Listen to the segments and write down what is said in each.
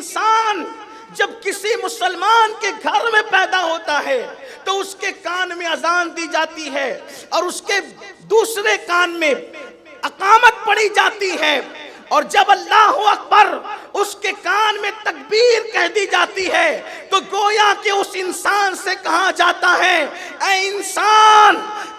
انسان جب کسی مسلمان کے گھر میں پیدا ہوتا ہے تو اس کے کان میں اذان دی جاتی ہے اور اس کے دوسرے کان میں اقامت پڑھی جاتی ہے، اور جب اللہ اکبر اس کے کان میں تکبیر کہہ دی جاتی ہے تو گویا کہ اس انسان سے کہا جاتا ہے اے انسان،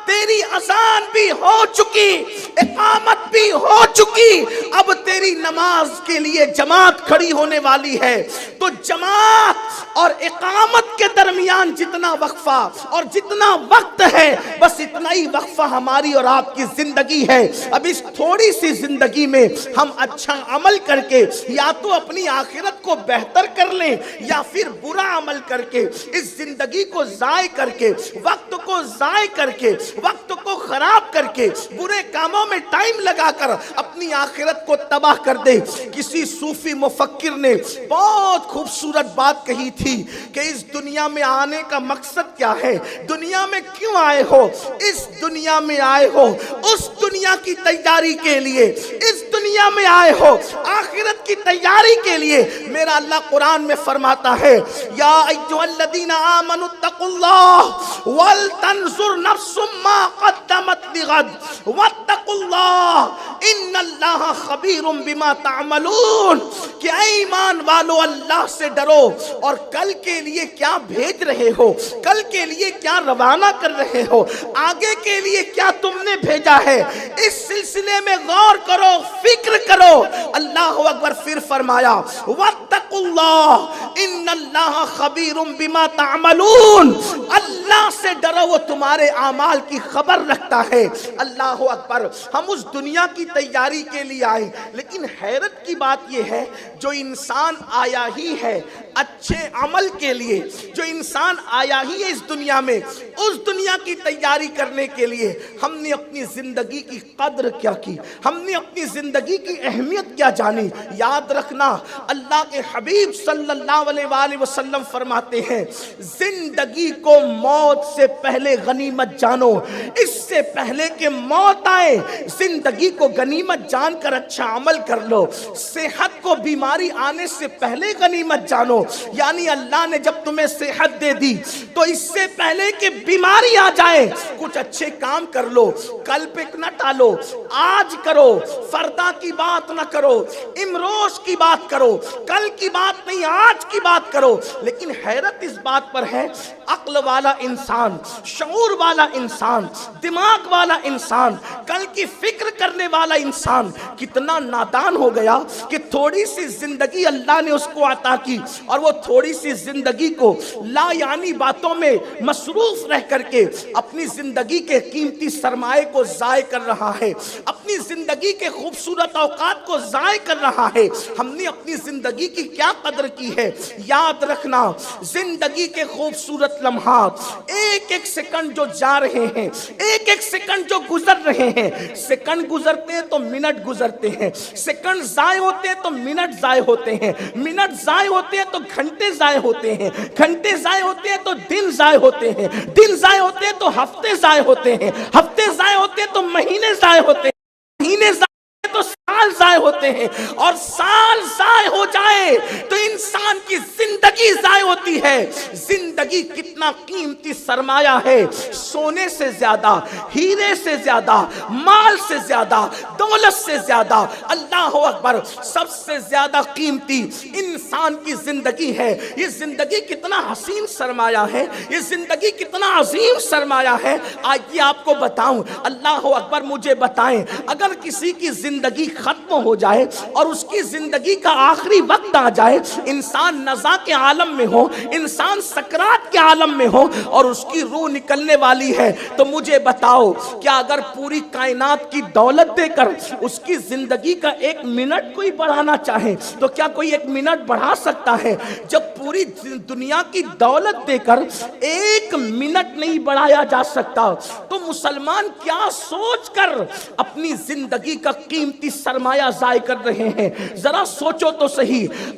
تیری اذان بھی ہو چکی، اقامت بھی ہو چکی، اب تیری نماز کے لیے جماعت کھڑی ہونے والی ہے۔ تو جماعت اور اقامت کے درمیان جتنا وقفہ اور جتنا وقت ہے، بس اتنا ہی وقفہ ہماری اور آپ کی زندگی ہے۔ اب اس تھوڑی سی زندگی میں ہم اچھا عمل کر کے یا تو اپنی آخرت کو بہتر کر لیں یا پھر برا عمل کر کے اس زندگی کو ضائع کر کے، وقت کو ضائع کر کے، وقت کو خراب کر کے، برے کاموں میں ٹائم لگا کر اپنی آخرت کو تباہ کر دے۔ کسی صوفی مفکر نے بہت خوبصورت بات کہی تھی کہ اس دنیا میں آنے کا مقصد کیا ہے، دنیا میں کیوں آئے ہو؟ اس دنیا میں آئے ہو اس دنیا کی تیاری کے لیے، اس دنیا میں آئے ہو آخرت کی تیاری کے لیے۔ میرا اللہ قرآن میں فرماتا ہے یا ایھا الذین آمنوا اتقوا اللہ ولتنظر نفس ما قدمت لغد واتقوا اللہ ان اللہ خبیر بما تعملون، کہ اے ایمان والو اللہ سے ڈرو اور کل کے لیے کیا بھیج رہے ہو، کل کے لیے کیا روانہ کر رہے ہو، آگے کے لیے کیا تم نے بھیجا ہے، اس سلسلے میں غور کرو، فکر کرو۔ اللہ اکبر۔ پھر فرمایا واتقوا اللہ ان اللہ خبیر بما تعملون، اللہ سے ڈرو، وہ تمہارے اعمال کی خبر رکھتا ہے۔ اللہ اکبر۔ ہم اس دنیا کی تیاری کے لیے آئے، لیکن حیرت کی بات یہ ہے جو انسان آیا ہی ہے اچھے عمل کے لیے، جو انسان آیا ہی ہے اس دنیا میں اس دنیا کی تیاری کرنے کے لیے، ہم نے اپنی زندگی کی قدر کیا کی، ہم نے اپنی زندگی کی اہمیت کیا جانی۔ یاد رکھنا اللہ کے حبیب صلی اللہ علیہ وآلہ وسلم فرماتے ہیں زندگی کو موت سے پہلے غنیمت جانو، اس سے پہلے کہ موت آئے زندگی کو غنیمت جان کر اچھا عمل کر لو۔ صحت کو بیماری آنے سے پہلے غنیمت جانو، یعنی اللہ نے جب تمہیں صحت دے دی تو اس سے پہلے کہ بیماری آ جائے کچھ اچھے کام کر لو، کل پہ نہ ٹالو، آج کرو، فردا کی بات نہ کرو، امروز کی بات کرو، کل کی بات نہیں آج کی بات کرو۔ لیکن حیرت اس بات پر ہے عقل والا انسان، شعور والا انسان، دماغ والا انسان، کل کی فکر کرنے والا انسان کتنا نادان ہو گیا کہ تھوڑی سی زندگی اللہ نے اس کو عطا کی اور وہ تھوڑی سی زندگی کو لا یعنی باتوں میں مصروف رہ کر کے اپنی زندگی کے قیمتی سرمائے کو ضائع کر رہا ہے، اپنی زندگی کے خوبصورت اوقات کو ضائع کر رہا ہے۔ ہم نے اپنی زندگی کی کیا قدر کی ہے؟ یاد رکھنا زندگی کے خوبصورت لمحات، ایک ایک سیکنڈ جو جا رہے ہیں، ایک ایک سیکنڈ جو گزر رہے ہیں، سیکنڈ گزرتے ہیں تو منٹ گزرتے ہیں، سیکنڈ ضائع ہوتے ہیں تو منٹ ضائع ہوتے ہیں، منٹ ضائع ہوتے ہیں تو گھنٹے ضائع ہوتے ہیں، گھنٹے ضائع ہوتے ہیں تو دن ضائع ہوتے ہیں، دن ضائع ہوتے ہیں تو ہفتے ضائع ہوتے ہیں، ہفتے ضائع ہوتے ہیں تو مہینے ضائع ہوتے ہیں، مہینے ضائع تو سال ضائع ہوتے ہیں، اور سال ضائع ہو جائے تو انسان کی زندگی ضائع ہوتی ہے۔ زندگی کتنا قیمتی سرمایہ ہے، سونے سے زیادہ، ہیرے سے زیادہ، مال سے زیادہ، دولت سے زیادہ، اللہ اکبر، سب سے زیادہ قیمتی انسان کی زندگی ہے۔ یہ زندگی کتنا حسین سرمایہ ہے، یہ زندگی کتنا عظیم سرمایہ ہے۔ آئیے آپ کو بتاؤں، اللہ اکبر، مجھے بتائیں اگر کسی کی زندگی ختم ہو جائے اور اس کی زندگی کا آخری وقت آ جائے، انسان نزا کے عالم میں ہو، انسان سکرات کے عالم میں ہو اور اس کی روح نکلنے والی ہے، تو مجھے بتاؤ کیا اگر پوری کائنات کی دولت دے کر اس کی زندگی کا ایک منٹ کوئی بڑھانا چاہے تو کیا کوئی ایک منٹ بڑھا سکتا ہے؟ جب پوری دنیا کی دولت دے کر ایک منٹ نہیں بڑھایا جا سکتا تو مسلمان کیا سوچ کر اپنی زندگی کا قیمتی سرمایہ ضائع کر رہے ہیں؟ ذرا سوچو تو صحیح۔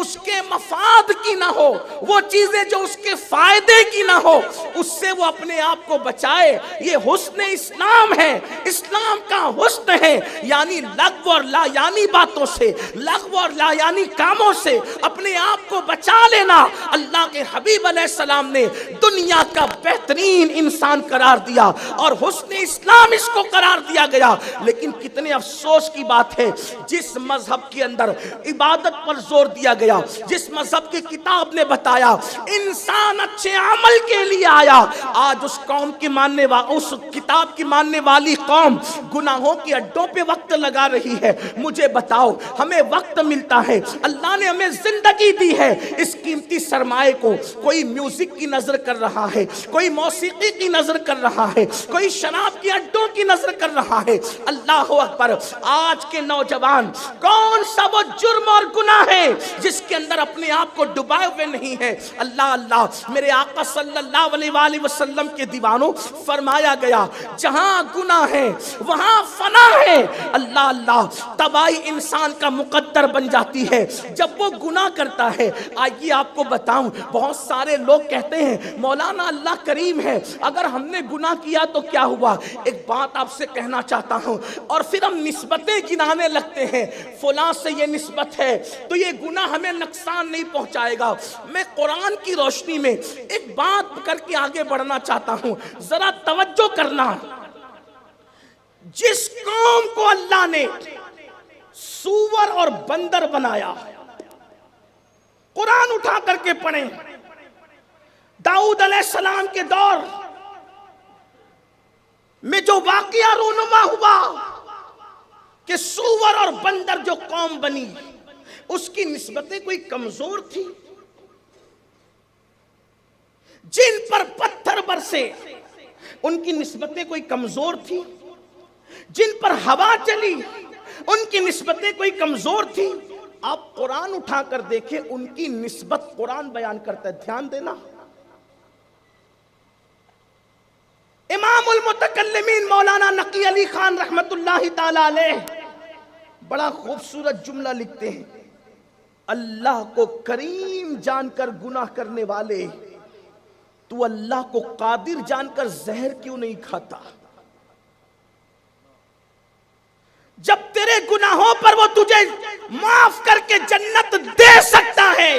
اس کے مفاد کی نہ ہو، وہ چیزیں جو اس کے فائدے کی نہ ہو، اس سے وہ اپنے آپ کو بچائے۔ یہ حسن اسلام ہے، اسلام کا حسن ہے، یعنی لغو اور لا یعنی باتوں سے، لغو اور لا یعنی کاموں سے اپنے آپ کو بچا لینا۔ اللہ کے حبیب علیہ السلام نے دنیا کا بہترین انسان قرار دیا اور حسن اسلام اس کو قرار دیا گیا۔ لیکن کتنے افسوس کی بات ہے، جس مذہب کے اندر عبادت پر زور دیا گیا، جس مذہب کی کتاب نے بتایا انسان اچھے عمل کے لیے آیا، آج اس قوم کی ماننے اس کتاب کی ماننے والی قوم گناہوں کی اڈوں پہ وقت لگا رہی ہے۔ مجھے بتاؤ، ہمیں وقت ملتا ہے، اللہ نے ہمیں زندگی دی ہے، اس قیمتی سرمائے کو کوئی میوزک کی نظر کر رہا ہے، کوئی موسیقی کی نظر کر رہا ہے، کوئی شراب کی اڈوں کی نظر کر رہا ہے۔ اللہ اکبر، آج کے نوجوان کون سا وہ جرم اور گناہ ہے جس کے اندر اپنے آپ کو ڈبائے ہوئے نہیں ہے؟ اللہ اللہ، میرے آقا صلی اللہ علیہ وآلہ وسلم کے دیوانوں، فرمایا گیا جہاں گناہ ہے وہاں فنا ہے۔ اللہ اللہ، تباہی انسان کا مقدر بن جاتی ہے جب وہ گناہ کرتا ہے۔ آئیے آپ کو بتاؤں، بہت سارے لوگ کہتے ہیں مولانا اللہ کریم ہے، اگر ہم نے گناہ کیا تو کیا ہوا؟ ایک بات آپ سے کہنا چاہتا ہوں، اور پھر ہم نسبتیں گنانے لگتے ہیں، فلاں سے یہ نسبت ہے تو یہ گناہ ہمیں نقصان نہیں پہنچائے گا۔ میں قرآن کی روشنی میں ایک بات کر کے آگے بڑھنا چاہتا ہوں، ذرا توجہ کرنا۔ جس قوم کو اللہ نے سور اور بندر بنایا، قرآن اٹھا کر کے پڑھیں، داؤد علیہ السلام کے دور میں جو واقعہ رونما ہوا کہ سور اور بندر جو قوم بنی، اس کی نسبتیں کوئی کمزور تھی، جن پر پتھر برسے ان کی نسبتیں کوئی کمزور تھی، جن پر ہوا چلی ان کی نسبتیں کوئی کمزور تھی۔ آپ قرآن اٹھا کر دیکھیں، ان کی نسبت قرآن بیان کرتا ہے، دھیان دینا۔ امام المتکلمین مولانا نقی علی خان رحمت اللہ تعالی علیہ بڑا خوبصورت جملہ لکھتے ہیں، اللہ کو کریم جان کر گناہ کرنے والے، تو اللہ کو قادر جان کر زہر کیوں نہیں کھاتا؟ جب تیرے گناہوں پر وہ تجھے معاف کر کے جنت دے سکتا ہے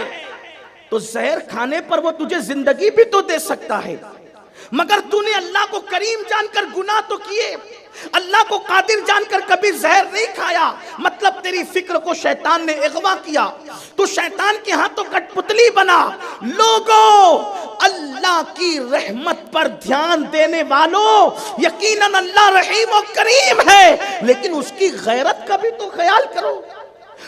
تو زہر کھانے پر وہ تجھے زندگی بھی تو دے سکتا ہے۔ مگر تو نے اللہ کو کریم جان کر گناہ تو کیے، اللہ کو قادر جان کر کبھی زہر نہیں کھایا، مطلب تیری فکر کو شیطان نے اغوا کیا، تو شیطان کے ہاں تو کٹ پتلی بنا۔ لوگوں، اللہ کی رحمت پر دھیان دینے والوں، یقیناً اللہ رحیم و کریم ہے، لیکن اس کی غیرت کا بھی تو خیال کرو،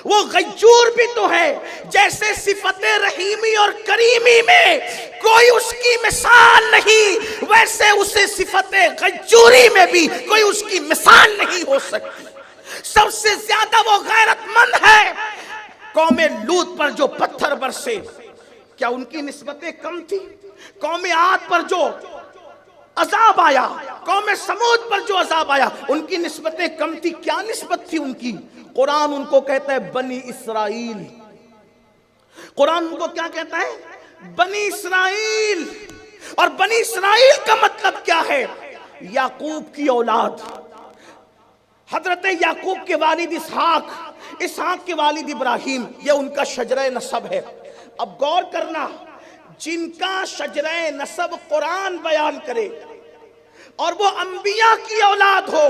وہ غیور بھی تو ہے۔ جیسے صفت رحیمی اور کریمی میں کوئی اس کی مثال نہیں، ویسے اسے صفت غیوری میں بھی کوئی اس کی مثال نہیں ہو سکتی۔ سب سے زیادہ وہ غیرت مند ہے۔ قوم لوط پر جو پتھر برسے، کیا ان کی نسبتیں کم تھی؟ قوم عاد پر جو عذاب آیا، قوم سمود پر جو عذاب آیا، ان کی نسبتیں کم تھی؟ کیا نسبت تھی ان کی؟ قرآن ان کو کہتا ہے بنی اسرائیل۔ قرآن ان کو کیا کہتا ہے؟ بنی اسرائیل۔ اور بنی اسرائیل کا مطلب کیا ہے؟ یعقوب کی اولاد، حضرت یعقوب کے والد اسحاق، اسحاق کے والد ابراہیم، یہ ان کا شجرہ نسب ہے۔ اب غور کرنا، جن کا شجرہ نسب قرآن بیان کرے اور وہ انبیاء کی اولاد ہو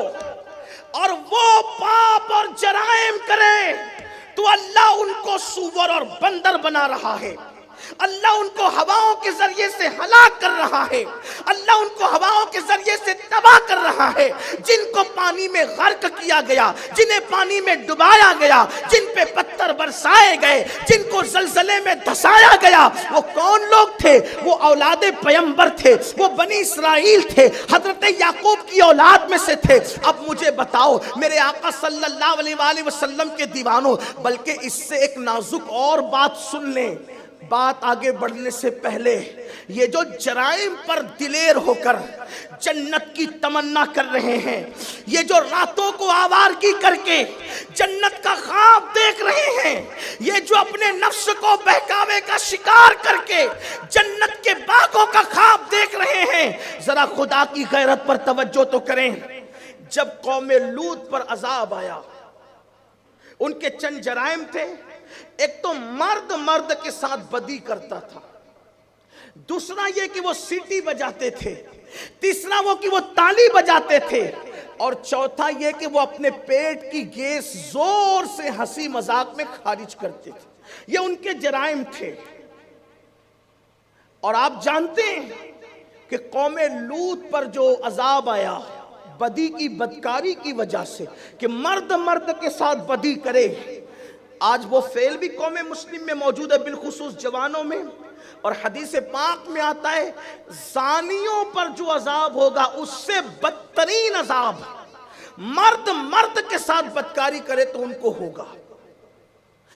اور وہ پاپ اور جرائم کرے، تو اللہ ان کو سور اور بندر بنا رہا ہے۔ اللہ ان کو ہواؤں کے ذریعے سے ہلاک کر رہا ہے، اللہ ان کو ہواؤں کے ذریعے سے تباہ کر رہا ہے۔ جن کو پانی میں غرق کیا گیا، جنہیں پانی میں ڈبایا گیا، جن پہ پتھر برسائے گئے، جن کو زلزلے میں دھسایا گیا، وہ کون لوگ تھے؟ وہ اولاد پیغمبر تھے، وہ بنی اسرائیل تھے، حضرت یعقوب کی اولاد میں سے تھے۔ اب مجھے بتاؤ میرے آقا صلی اللہ علیہ وآلہ وسلم کے دیوانوں، بلکہ اس سے ایک نازک اور بات سن لیں۔ بات آگے بڑھنے سے پہلے، یہ جو جرائم پر دلیر ہو کر جنت کی تمنا کر رہے ہیں، یہ جو راتوں کو آوارگی کر کے جنت کا خواب دیکھ رہے ہیں، یہ جو اپنے نفس کو بہکاوے کا شکار کر کے جنت کے باغوں کا خواب دیکھ رہے ہیں، ذرا خدا کی غیرت پر توجہ تو کریں۔ جب قوم لوط پر عذاب آیا، ان کے چند جرائم تھے، ایک تو مرد کے ساتھ بدی کرتا تھا، دوسرا یہ کہ وہ سیٹی بجاتے تھے، تیسرا وہ کہ وہ تالی بجاتے تھے، اور چوتھا یہ کہ وہ اپنے پیٹ کی گیس زور سے ہنسی مذاق میں خارج کرتے تھے۔ یہ ان کے جرائم تھے۔ اور آپ جانتے ہیں کہ قوم لوط پر جو عذاب آیا بدی کی بدکاری کی وجہ سے، کہ مرد کے ساتھ بدی کرے، آج وہ فعل بھی قوم مسلم میں موجود ہے، بالخصوص جوانوں میں۔ اور حدیث پاک میں آتا ہے زانیوں پر جو عذاب ہوگا اس سے بدترین عذاب مرد کے ساتھ بدکاری کرے تو ان کو ہوگا۔